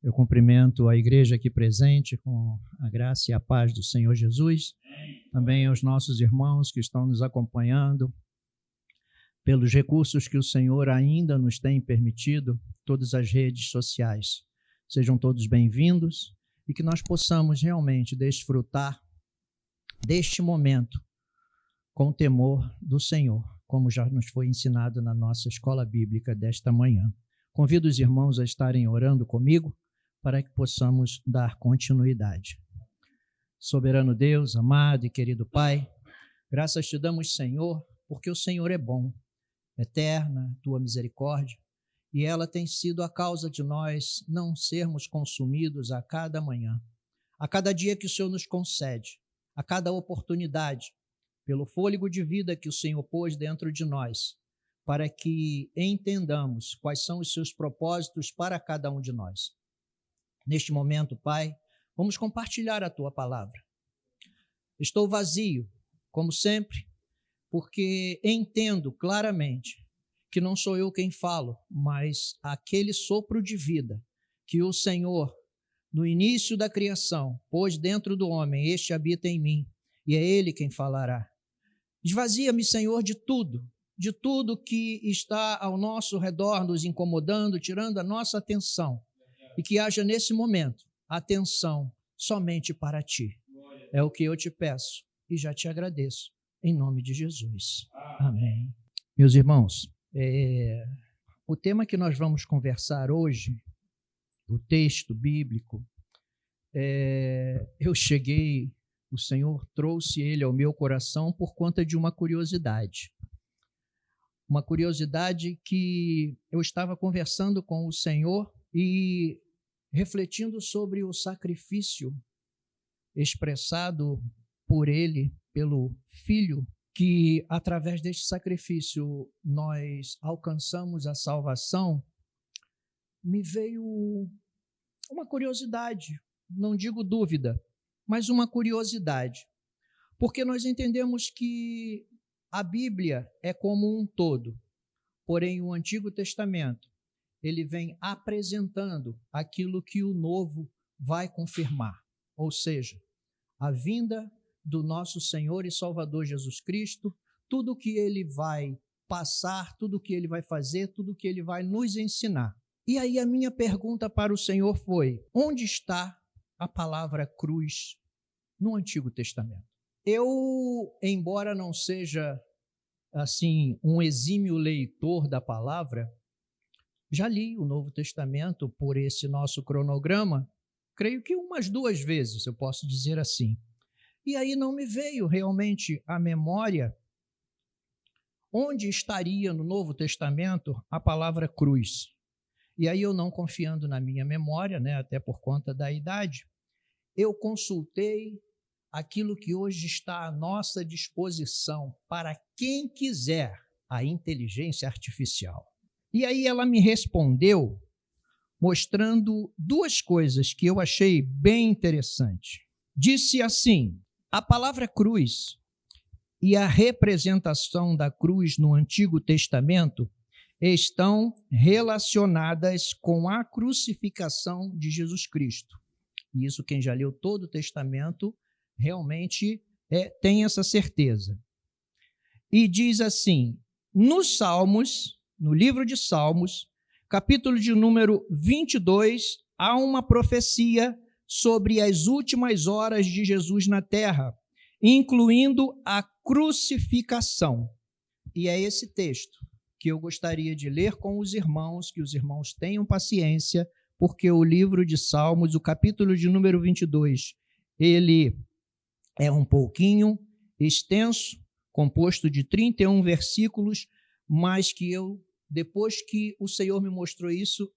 Eu cumprimento a igreja aqui presente com a graça e a paz do Senhor Jesus, também aos nossos irmãos que estão nos acompanhando, pelos recursos que o Senhor ainda nos tem permitido, todas as redes sociais. Sejam todos bem-vindos e que nós possamos realmente desfrutar deste momento com o temor do Senhor, como já nos foi ensinado na nossa escola bíblica desta manhã. Convido os irmãos a estarem orando comigo para que possamos dar continuidade. Soberano Deus, amado e querido Pai, graças te damos, Senhor, porque o Senhor é bom, eterna tua misericórdia, e ela tem sido a causa de nós não sermos consumidos a cada manhã, a cada dia que o Senhor nos concede, a cada oportunidade, pelo fôlego de vida que o Senhor pôs dentro de nós, para que entendamos quais são os seus propósitos para cada um de nós. Neste momento, Pai, vamos compartilhar a tua palavra. Estou vazio, como sempre, porque entendo claramente que não sou eu quem falo, mas aquele sopro de vida que o Senhor, no início da criação, pôs dentro do homem, este habita em mim, e é Ele quem falará. Esvazia-me, Senhor, de tudo que está ao nosso redor, nos incomodando, tirando a nossa atenção, e que haja nesse momento atenção somente para Ti. É o que eu te peço e já te agradeço, em nome de Jesus. Amém. Meus irmãos, o tema que nós vamos conversar hoje, o texto bíblico, o Senhor trouxe ele ao meu coração por conta de uma curiosidade. Uma curiosidade que eu estava conversando com o Senhor e refletindo sobre o sacrifício expressado por ele, pelo Filho, que através deste sacrifício nós alcançamos a salvação, me veio uma curiosidade, não digo dúvida, mas uma curiosidade, porque nós entendemos que a Bíblia é como um todo, porém o Antigo Testamento, ele vem apresentando aquilo que o Novo vai confirmar, ou seja, a vinda do nosso Senhor e Salvador Jesus Cristo, tudo o que ele vai passar, tudo o que ele vai fazer, tudo o que ele vai nos ensinar. E aí a minha pergunta para o Senhor foi: onde está a palavra cruz no Antigo Testamento? Eu, embora não seja assim um exímio leitor da palavra, já li o Novo Testamento por esse nosso cronograma, creio que umas 2 vezes, eu posso dizer assim. E aí não me veio realmente à memória onde estaria no Novo Testamento a palavra cruz. E aí eu não confiando na minha memória, até por conta da idade, eu consultei aquilo que hoje está à nossa disposição para quem quiser, a inteligência artificial. E aí ela me respondeu mostrando 2 coisas que eu achei bem interessante. Disse assim: a palavra cruz e a representação da cruz no Antigo Testamento estão relacionadas com a crucificação de Jesus Cristo. E isso quem já leu todo o Testamento realmente tem essa certeza. E diz assim, nos Salmos, no livro de Salmos, capítulo de número 22, há uma profecia sobre as últimas horas de Jesus na terra, incluindo a crucificação. E é esse texto que eu gostaria de ler com os irmãos, que os irmãos tenham paciência, porque o livro de Salmos, o capítulo de número 22, ele é um pouquinho extenso, composto de 31 versículos, mas que eu, depois que o Senhor me mostrou isso,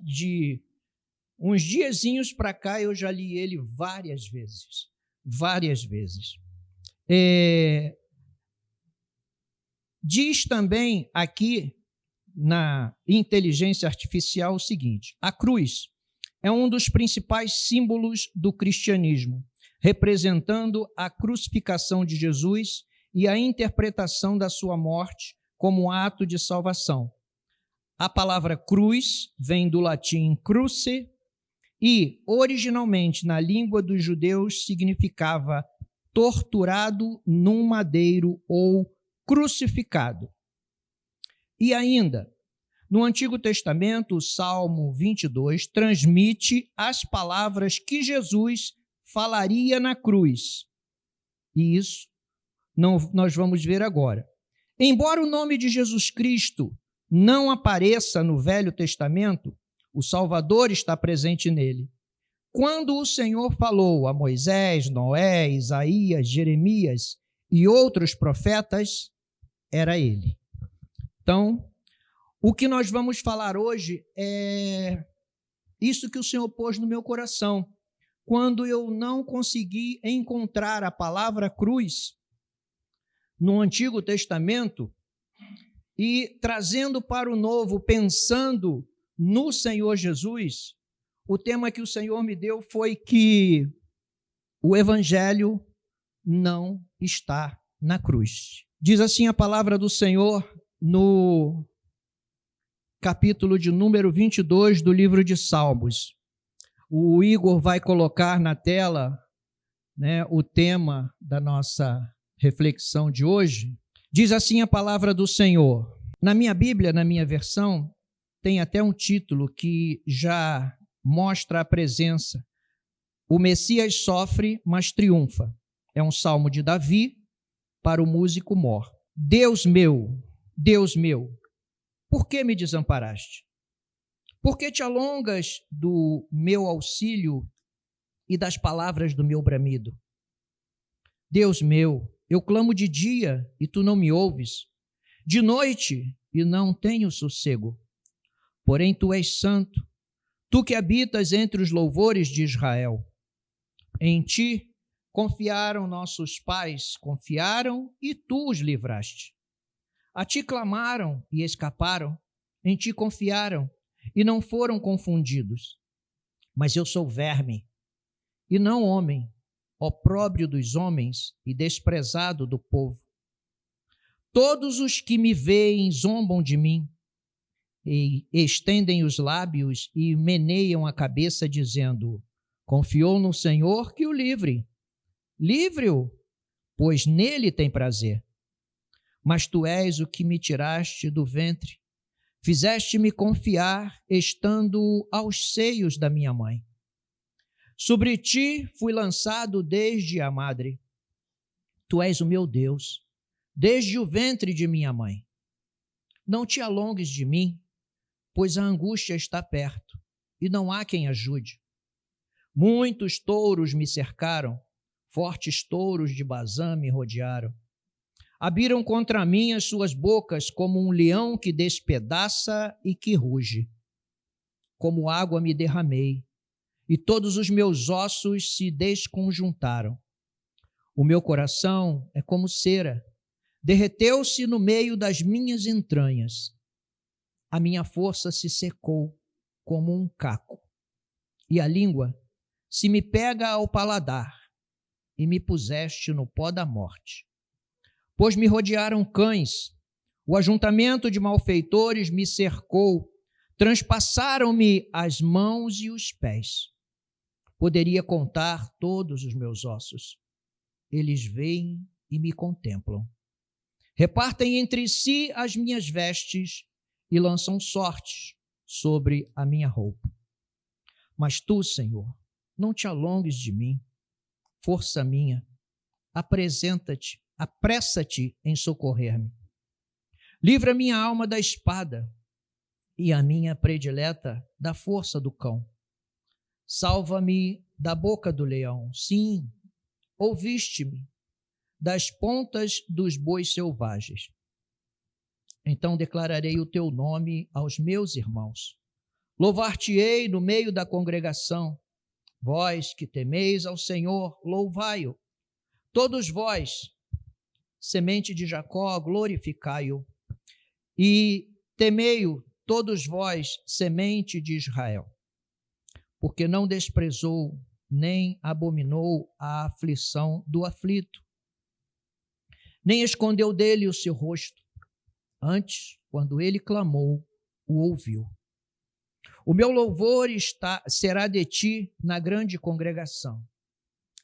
de uns diazinhos para cá, eu já li ele várias vezes. Diz também aqui na inteligência artificial o seguinte: a cruz é um dos principais símbolos do cristianismo, representando a crucificação de Jesus e a interpretação da sua morte como ato de salvação. A palavra cruz vem do latim cruce e, originalmente, na língua dos judeus, significava torturado num madeiro ou crucificado. E ainda, no Antigo Testamento, o Salmo 22 transmite as palavras que Jesus falaria na cruz. E isso nós vamos ver agora. Embora o nome de Jesus Cristo não apareça no Velho Testamento, o Salvador está presente nele. Quando o Senhor falou a Moisés, Noé, Isaías, Jeremias e outros profetas, era ele. Então, o que nós vamos falar hoje é isso que o Senhor pôs no meu coração. Quando eu não consegui encontrar a palavra cruz no Antigo Testamento e trazendo para o Novo, pensando no Senhor Jesus, o tema que o Senhor me deu foi que o Evangelho não está na cruz. Diz assim a palavra do Senhor no capítulo de número 22 do livro de Salmos. O Igor vai colocar na tela, o tema da nossa reflexão de hoje. Diz assim a palavra do Senhor. Na minha Bíblia, na minha versão, tem até um título que já mostra a presença. O Messias sofre, mas triunfa. É um salmo de Davi para o músico Mor. Deus meu, por que me desamparaste? Por que te alongas do meu auxílio e das palavras do meu bramido? Deus meu, eu clamo de dia e tu não me ouves, de noite e não tenho sossego. Porém tu és santo, tu que habitas entre os louvores de Israel. Em ti confiaram nossos pais, confiaram e tu os livraste. A ti clamaram e escaparam, em ti confiaram e não foram confundidos. Mas eu sou verme e não homem, opróbrio dos homens e desprezado do povo. Todos os que me veem zombam de mim e estendem os lábios e meneiam a cabeça dizendo: confiou no Senhor que o livre. Livre-o, pois nele tem prazer. Mas tu és o que me tiraste do ventre, fizeste-me confiar estando aos seios da minha mãe. Sobre ti fui lançado desde a madre. Tu és o meu Deus, desde o ventre de minha mãe. Não te alongues de mim, pois a angústia está perto, e não há quem ajude. Muitos touros me cercaram, fortes touros de Bazã me rodearam. Abriram contra mim as suas bocas como um leão que despedaça e que ruge. Como água me derramei, e todos os meus ossos se desconjuntaram. O meu coração é como cera, derreteu-se no meio das minhas entranhas. A minha força se secou como um caco, e a língua se me pega ao paladar, e me puseste no pó da morte. Pois me rodearam cães, o ajuntamento de malfeitores me cercou, transpassaram-me as mãos e os pés. Poderia contar todos os meus ossos. Eles veem e me contemplam. Repartem entre si as minhas vestes e lançam sortes sobre a minha roupa. Mas tu, Senhor, não te alongues de mim, força minha, apressa-te em socorrer-me. Livra minha alma da espada e a minha predileta da força do cão. Salva-me da boca do leão. Sim, ouviste-me, das pontas dos bois selvagens. Então declararei o teu nome aos meus irmãos. Louvar-te-ei no meio da congregação. Vós que temeis ao Senhor, louvai-o. Todos vós, semente de Jacó, glorificai-o. E temei-o, todos vós, semente de Israel. Porque não desprezou, nem abominou a aflição do aflito, nem escondeu dele o seu rosto. Antes, quando ele clamou, o ouviu. O meu louvor será de ti na grande congregação.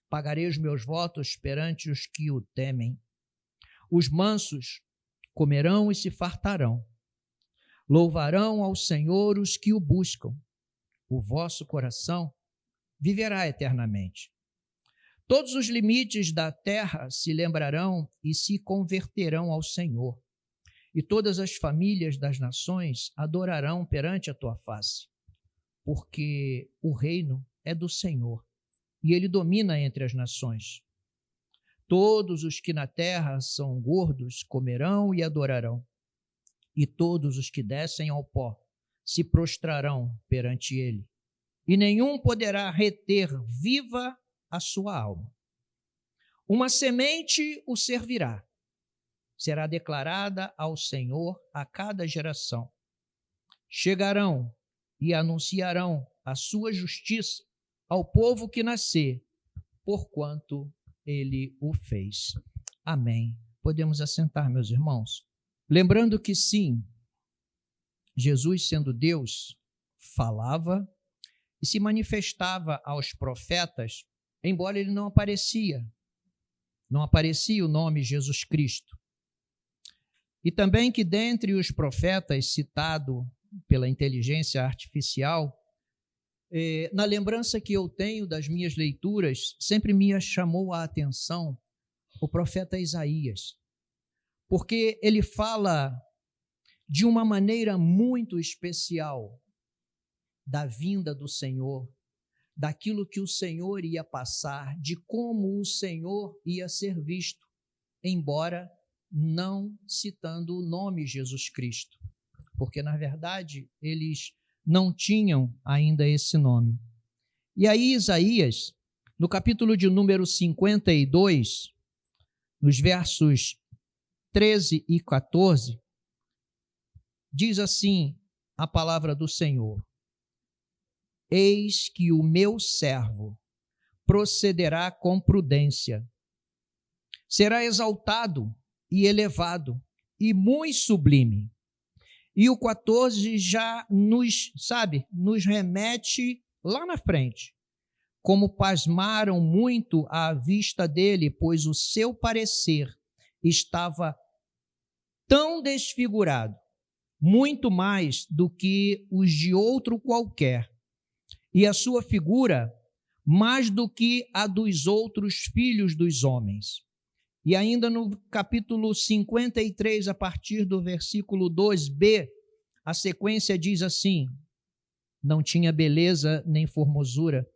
Pagarei os meus votos perante os que o temem. Os mansos comerão e se fartarão. Louvarão ao Senhor os que o buscam. O vosso coração viverá eternamente. Todos os limites da terra se lembrarão e se converterão ao Senhor. E todas as famílias das nações adorarão perante a tua face. Porque o reino é do Senhor, e ele domina entre as nações. Todos os que na terra são gordos comerão e adorarão, e todos os que descem ao pó se prostrarão perante ele, e nenhum poderá reter viva a sua alma. Uma semente o servirá, será declarada ao Senhor a cada geração. Chegarão e anunciarão a sua justiça ao povo que nascer, porquanto ele o fez. Amém. Podemos assentar, meus irmãos. Lembrando que sim, Jesus, sendo Deus, falava e se manifestava aos profetas, embora ele não aparecia o nome Jesus Cristo. E também que dentre os profetas citado pela inteligência artificial, na lembrança que eu tenho das minhas leituras, sempre me chamou a atenção o profeta Isaías, porque ele fala de uma maneira muito especial da vinda do Senhor, daquilo que o Senhor ia passar, de como o Senhor ia ser visto, embora não citando o nome Jesus Cristo, porque, na verdade, eles não tinham ainda esse nome. E aí Isaías, no capítulo de número 52, nos versos 13 e 14, diz assim a palavra do Senhor: Eis que o meu servo procederá com prudência, será exaltado e elevado e muito sublime. E o 14 já nos remete lá na frente, como pasmaram muito à vista dele, pois o seu parecer estava tão desfigurado, muito mais do que os de outro qualquer, e a sua figura mais do que a dos outros filhos dos homens. E ainda no capítulo 53, a partir do versículo 2b, a sequência diz assim: não tinha beleza nem formosura,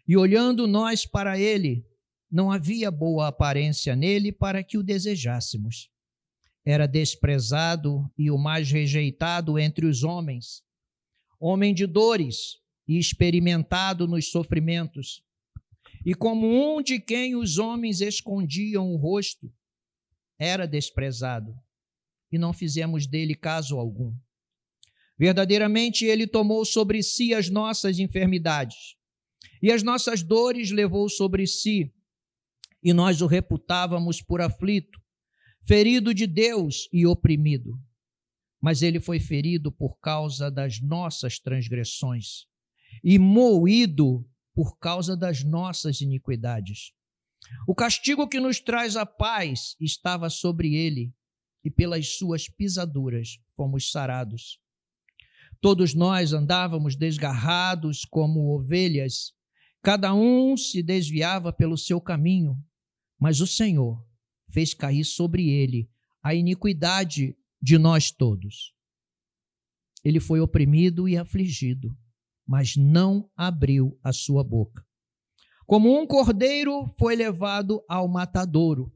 e olhando nós para ele, não havia boa aparência nele para que o desejássemos. Era desprezado e o mais rejeitado entre os homens, homem de dores e experimentado nos sofrimentos, e como um de quem os homens escondiam o rosto, era desprezado, e não fizemos dele caso algum. Verdadeiramente ele tomou sobre si as nossas enfermidades, e as nossas dores levou sobre si, e nós o reputávamos por aflito, ferido de Deus e oprimido. Mas ele foi ferido por causa das nossas transgressões, e moído por causa das nossas iniquidades. O castigo que nos traz a paz estava sobre ele, e pelas suas pisaduras fomos sarados. Todos nós andávamos desgarrados como ovelhas, cada um se desviava pelo seu caminho, mas o Senhor fez cair sobre ele a iniquidade de nós todos. Ele foi oprimido e afligido, mas não abriu a sua boca. Como um cordeiro foi levado ao matadouro,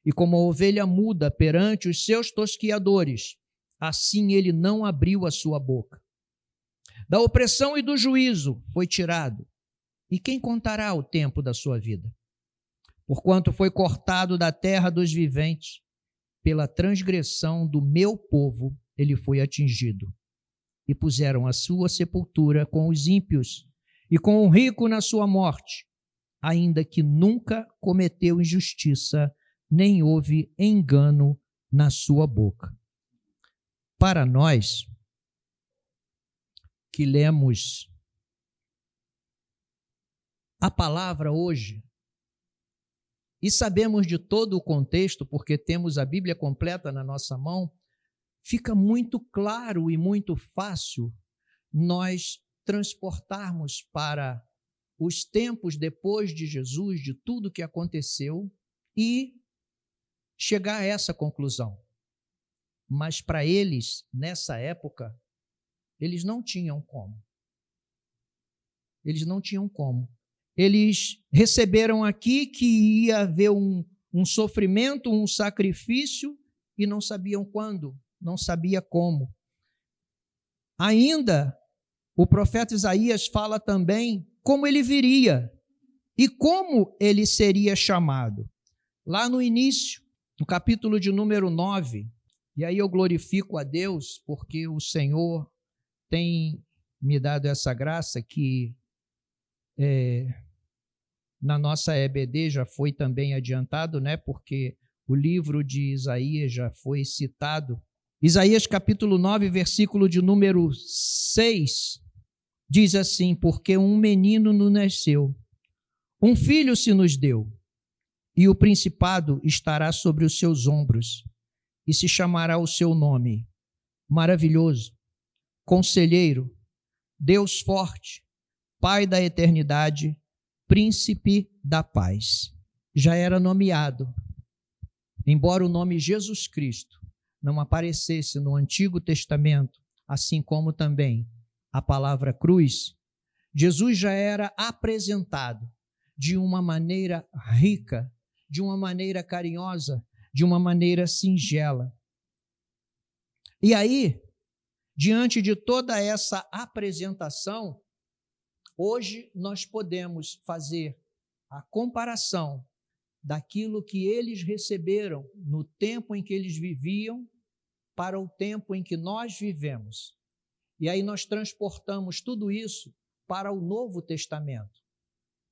e como a ovelha muda perante os seus tosquiadores, assim ele não abriu a sua boca. Da opressão e do juízo foi tirado, e quem contará o tempo da sua vida? Porquanto foi cortado da terra dos viventes, pela transgressão do meu povo ele foi atingido. E puseram a sua sepultura com os ímpios e com o rico na sua morte, ainda que nunca cometeu injustiça, nem houve engano na sua boca. Para nós, que lemos a palavra hoje e sabemos de todo o contexto, porque temos a Bíblia completa na nossa mão, fica muito claro e muito fácil nós transportarmos para os tempos depois de Jesus, de tudo que aconteceu, e chegar a essa conclusão. Mas para eles, nessa época, eles não tinham como. Eles não tinham como. Eles receberam aqui que ia haver um sofrimento, um sacrifício, e não sabiam quando, não sabia como. Ainda, o profeta Isaías fala também como ele viria e como ele seria chamado. Lá no início, no capítulo de número 9, e aí eu glorifico a Deus, porque o Senhor tem me dado essa graça que na nossa EBD já foi também adiantado, né? Porque o livro de Isaías já foi citado. Isaías capítulo 9, versículo de número 6, diz assim: porque um menino nos nasceu, um filho se nos deu, e o principado estará sobre os seus ombros, e se chamará o seu nome, Maravilhoso, Conselheiro, Deus Forte, Pai da Eternidade, Príncipe da Paz. Já era nomeado, embora o nome Jesus Cristo não aparecesse no Antigo Testamento, assim como também a palavra cruz, Jesus já era apresentado de uma maneira rica, de uma maneira carinhosa, de uma maneira singela. E aí, diante de toda essa apresentação, hoje nós podemos fazer a comparação daquilo que eles receberam no tempo em que eles viviam para o tempo em que nós vivemos. E aí nós transportamos tudo isso para o Novo Testamento,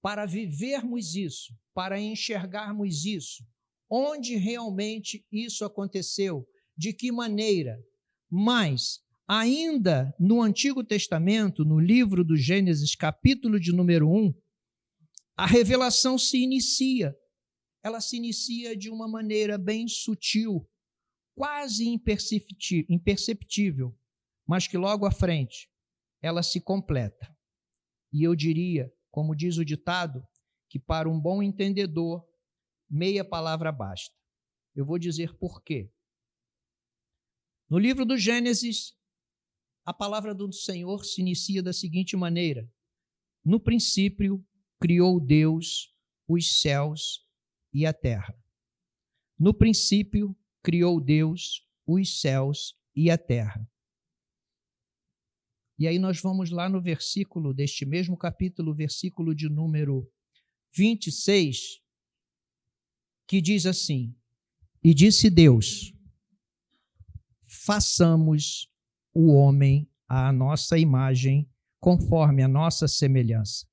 para vivermos isso, para enxergarmos isso, onde realmente isso aconteceu, de que maneira. Mas, ainda no Antigo Testamento, no livro do Gênesis, capítulo de número 1, a revelação se inicia. Ela se inicia de uma maneira bem sutil, quase imperceptível, mas que logo à frente ela se completa. E eu diria, como diz o ditado, que para um bom entendedor, meia palavra basta. Eu vou dizer por quê. No livro do Gênesis, a palavra do Senhor se inicia da seguinte maneira: no princípio criou Deus os céus e a terra. No princípio criou Deus os céus e a terra. E aí nós vamos lá no versículo deste mesmo capítulo, versículo de número 26, que diz assim: e disse Deus, façamos o homem à nossa imagem, conforme a nossa semelhança,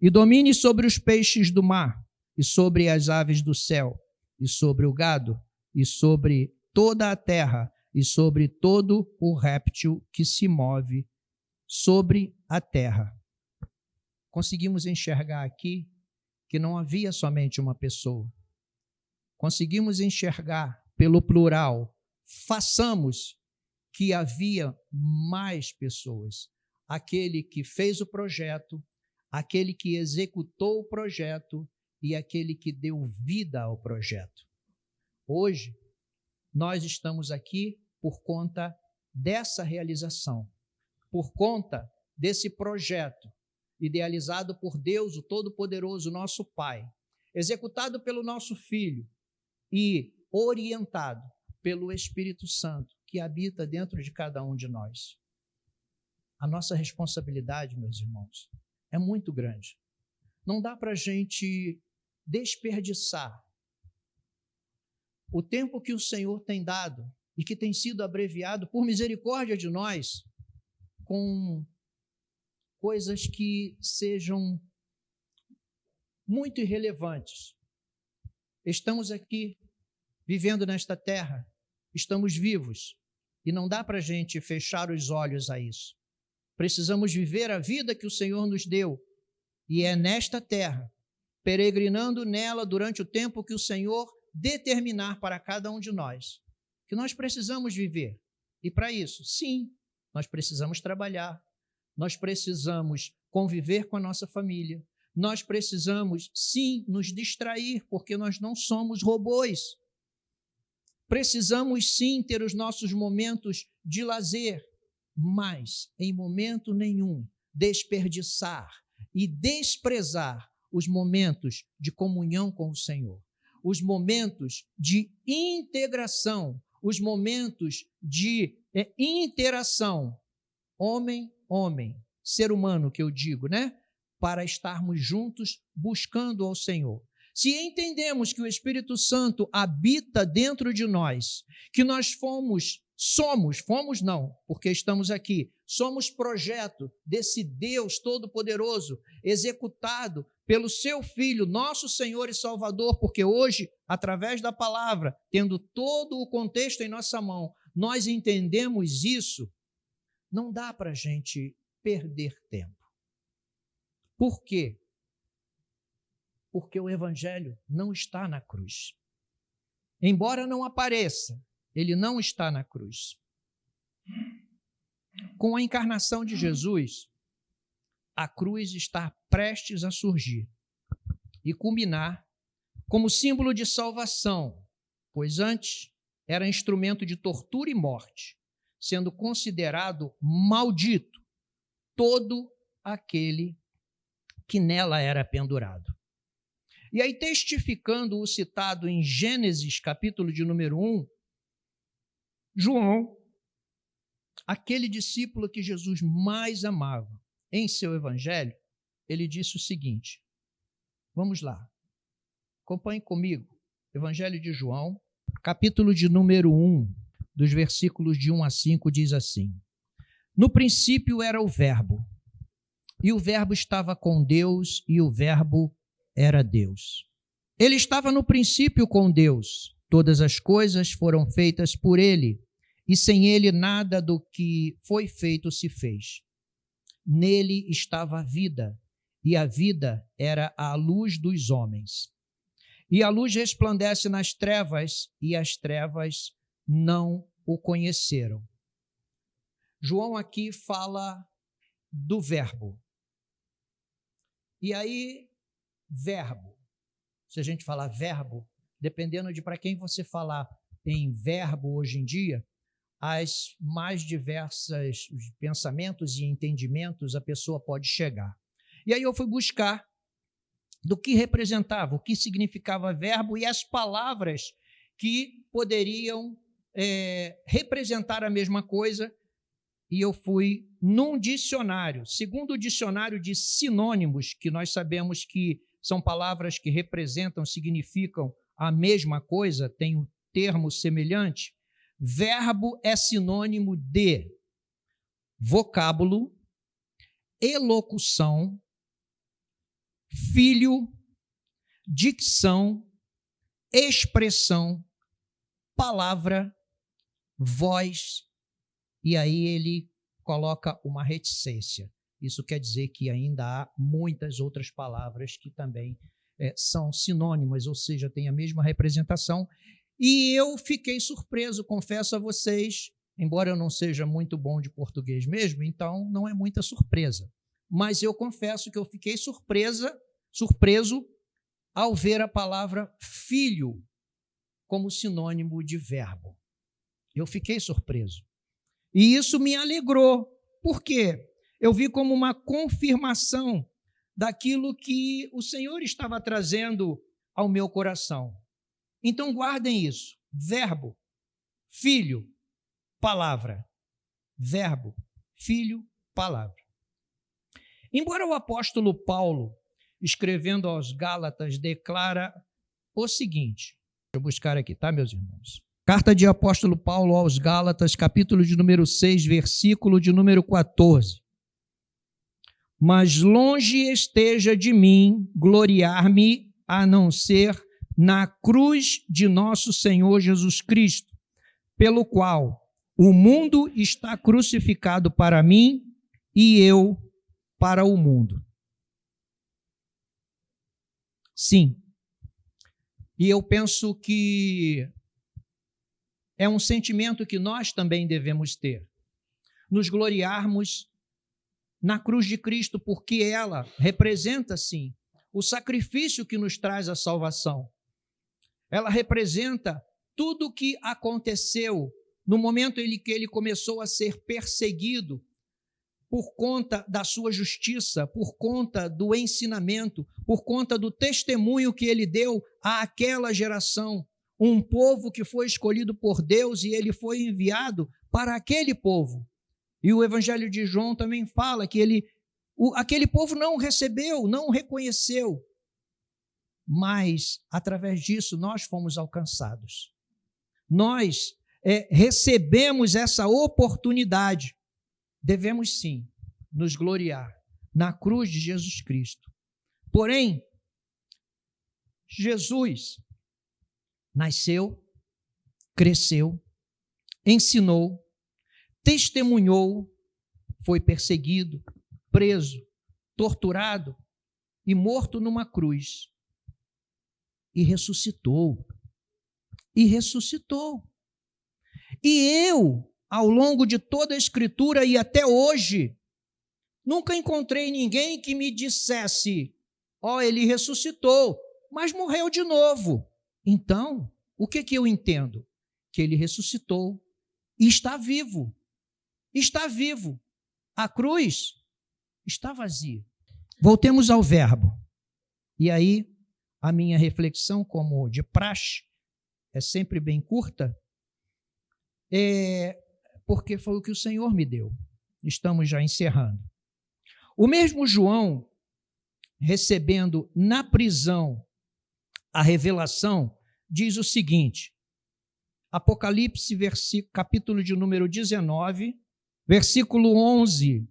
e domine sobre os peixes do mar, e sobre as aves do céu, e sobre o gado, e sobre toda a terra, e sobre todo o réptil que se move sobre a terra. Conseguimos enxergar aqui que não havia somente uma pessoa. Conseguimos enxergar pelo plural, façamos, que havia mais pessoas. Aquele que fez o projeto, aquele que executou o projeto e aquele que deu vida ao projeto. Hoje, nós estamos aqui por conta dessa realização, por conta desse projeto idealizado por Deus, o Todo-Poderoso, nosso Pai, executado pelo nosso Filho e orientado pelo Espírito Santo, que habita dentro de cada um de nós. A nossa responsabilidade, meus irmãos, é muito grande. Não dá para a gente desperdiçar o tempo que o Senhor tem dado e que tem sido abreviado por misericórdia de nós, com coisas que sejam muito irrelevantes. Estamos aqui, vivendo nesta terra, estamos vivos, e não dá para a gente fechar os olhos a isso. precisamos viver a vida que o Senhor nos deu, e é nesta terra, peregrinando nela durante o tempo que o Senhor determinar para cada um de nós, que nós precisamos viver. E para isso, sim, nós precisamos trabalhar, nós precisamos conviver com a nossa família, nós precisamos, sim, nos distrair, porque nós não somos robôs. Precisamos, sim, ter os nossos momentos de lazer, mas, em momento nenhum, desperdiçar e desprezar os momentos de comunhão com o Senhor, os momentos de integração, os momentos de interação, homem, ser humano que eu digo, né? Para estarmos juntos buscando ao Senhor. Se entendemos que o Espírito Santo habita dentro de nós, que nós fomos não, porque estamos aqui, somos projeto desse Deus Todo-Poderoso, executado pelo seu Filho, nosso Senhor e Salvador, porque hoje, através da palavra, tendo todo o contexto em nossa mão, nós entendemos isso, não dá para a gente perder tempo. Por quê? Porque o Evangelho não está na cruz. Embora não apareça, ele não está na cruz. Com a encarnação de Jesus, a cruz está prestes a surgir e culminar como símbolo de salvação, pois antes era instrumento de tortura e morte, sendo considerado maldito todo aquele que nela era pendurado. E aí, testificando o citado em Gênesis, capítulo de número 1, João, aquele discípulo que Jesus mais amava, em seu evangelho, ele disse o seguinte, vamos lá, acompanhe comigo, Evangelho de João, capítulo de número 1, dos versículos de 1 a 5, diz assim, no princípio era o Verbo, e o Verbo estava com Deus, e o Verbo era Deus. Ele estava no princípio com Deus. Todas as coisas foram feitas por ele, e sem ele nada do que foi feito se fez. Nele estava a vida, e a vida era a luz dos homens. E a luz resplandece nas trevas, e as trevas não o conheceram. João aqui fala do Verbo. E aí, verbo. Se a gente falar verbo, dependendo de para quem você falar em verbo hoje em dia, as mais diversas pensamentos e entendimentos a pessoa pode chegar. E aí eu fui buscar do que representava, o que significava verbo e as palavras que poderiam representar a mesma coisa, e eu fui num dicionário, segundo o dicionário de sinônimos, que nós sabemos que são palavras que representam, significam a mesma coisa, tem um termo semelhante. Verbo é sinônimo de vocábulo, elocução, filho, dicção, expressão, palavra, voz, e aí ele coloca uma reticência. Isso quer dizer que ainda há muitas outras palavras que também são sinônimas, ou seja, têm a mesma representação. E eu fiquei surpreso, confesso a vocês, embora eu não seja muito bom de português mesmo, então não é muita surpresa. Mas eu confesso que eu fiquei surpreso ao ver a palavra filho como sinônimo de verbo. Eu fiquei surpreso. E isso me alegrou. Por quê? Eu vi como uma confirmação daquilo que o Senhor estava trazendo ao meu coração. Então guardem isso. Verbo, filho, palavra. Verbo, filho, palavra. Embora o apóstolo Paulo, escrevendo aos Gálatas, declara o seguinte. Deixa eu buscar aqui, tá, meus irmãos? Carta de apóstolo Paulo aos Gálatas, capítulo de número 6, versículo de número 14. Mas longe esteja de mim gloriar-me a não ser na cruz de nosso Senhor Jesus Cristo, pelo qual o mundo está crucificado para mim e eu para o mundo. Sim. E eu penso que é um sentimento que nós também devemos ter. Nos gloriarmos na cruz de Cristo, porque ela representa, sim, o sacrifício que nos traz a salvação. Ela representa tudo o que aconteceu no momento em que ele começou a ser perseguido por conta da sua justiça, por conta do ensinamento, por conta do testemunho que ele deu àquela geração. Um povo que foi escolhido por Deus e ele foi enviado para aquele povo. E o Evangelho de João também fala que aquele povo não recebeu, não reconheceu. Mas, através disso, nós fomos alcançados. Nós recebemos essa oportunidade. Devemos, sim, nos gloriar na cruz de Jesus Cristo. Porém, Jesus nasceu, cresceu, ensinou, testemunhou, foi perseguido, preso, torturado e morto numa cruz. E ressuscitou. E ressuscitou. E eu, ao longo de toda a Escritura e até hoje, nunca encontrei ninguém que me dissesse: ele ressuscitou, mas morreu de novo. Então, o que eu entendo? Que ele ressuscitou e está vivo. Está vivo. A cruz está vazia. Voltemos ao verbo. E aí, a minha reflexão, como de praxe, é sempre bem curta, porque foi o que o Senhor me deu. Estamos já encerrando. O mesmo João, recebendo na prisão a revelação, diz o seguinte, Apocalipse, capítulo de número 19, versículo 11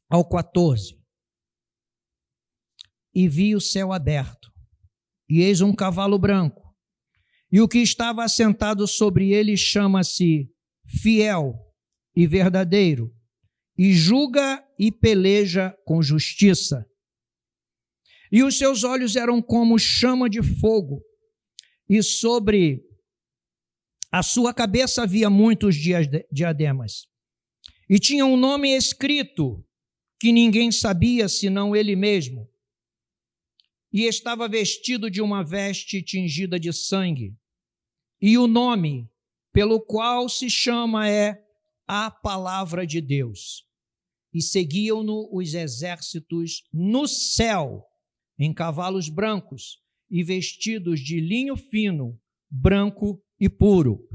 ao 14. E vi o céu aberto, e eis um cavalo branco, e o que estava assentado sobre ele chama-se Fiel e Verdadeiro, e julga e peleja com justiça. E os seus olhos eram como chama de fogo, e sobre a sua cabeça havia muitos diademas. E tinha um nome escrito que ninguém sabia senão ele mesmo. E estava vestido de uma veste tingida de sangue. E o nome pelo qual se chama é a Palavra de Deus. E seguiam-no os exércitos no céu, em cavalos brancos e vestidos de linho fino, branco e puro.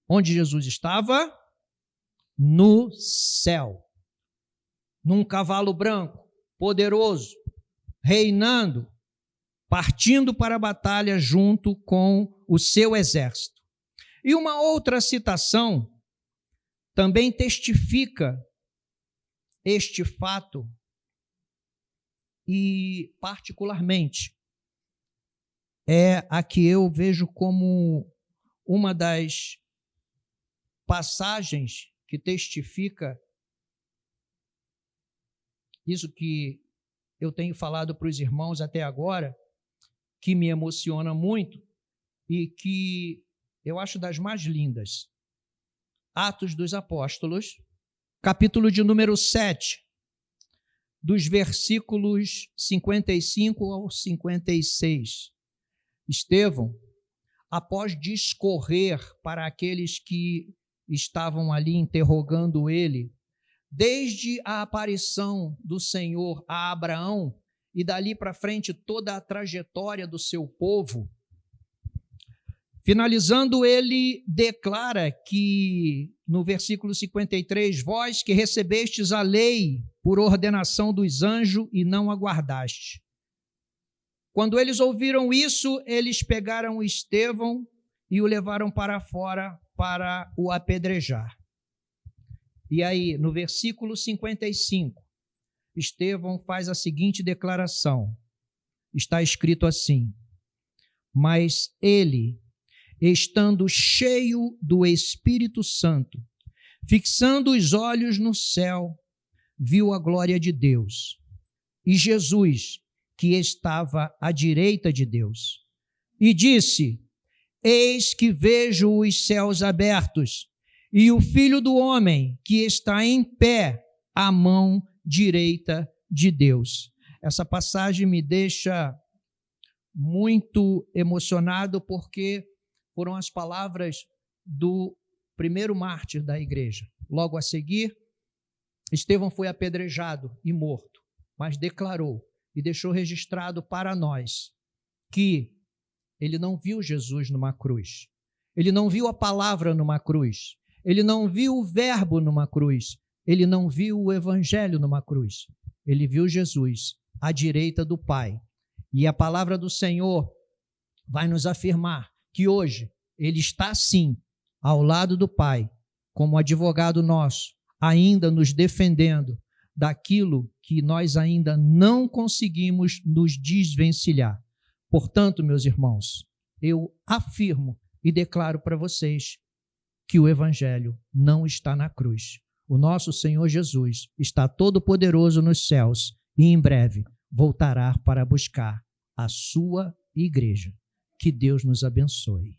Onde Jesus estava? No céu. Num cavalo branco, poderoso, reinando, partindo para a batalha junto com o seu exército. E uma outra citação também testifica este fato e, particularmente, é a que eu vejo como uma das passagens que testifica isso que eu tenho falado para os irmãos até agora, que me emociona muito e que eu acho das mais lindas. Atos dos Apóstolos, capítulo de número 7, dos versículos 55 ao 56. Estevão, após discorrer para aqueles que estavam ali interrogando ele, desde a aparição do Senhor a Abraão e dali para frente toda a trajetória do seu povo, finalizando, ele declara que, no versículo 53, vós que recebestes a lei por ordenação dos anjos e não aguardaste. Quando eles ouviram isso, eles pegaram Estevão e o levaram para fora para o apedrejar. E aí, no versículo 55, Estevão faz a seguinte declaração. Está escrito assim: mas ele, estando cheio do Espírito Santo, fixando os olhos no céu, viu a glória de Deus e Jesus, que estava à direita de Deus, e disse: Eis que vejo os céus abertos e o Filho do Homem que está em pé à mão direita de Deus. Essa passagem me deixa muito emocionado porque foram as palavras do primeiro mártir da igreja. Logo a seguir, Estevão foi apedrejado e morto, mas declarou e deixou registrado para nós que ele não viu Jesus numa cruz, ele não viu a palavra numa cruz, ele não viu o verbo numa cruz, ele não viu o evangelho numa cruz, ele viu Jesus à direita do Pai. E a palavra do Senhor vai nos afirmar que hoje ele está sim ao lado do Pai, como advogado nosso, ainda nos defendendo daquilo que nós ainda não conseguimos nos desvencilhar. Portanto, meus irmãos, eu afirmo e declaro para vocês que o evangelho não está na cruz. O nosso Senhor Jesus está todo-poderoso nos céus e em breve voltará para buscar a sua igreja. Que Deus nos abençoe.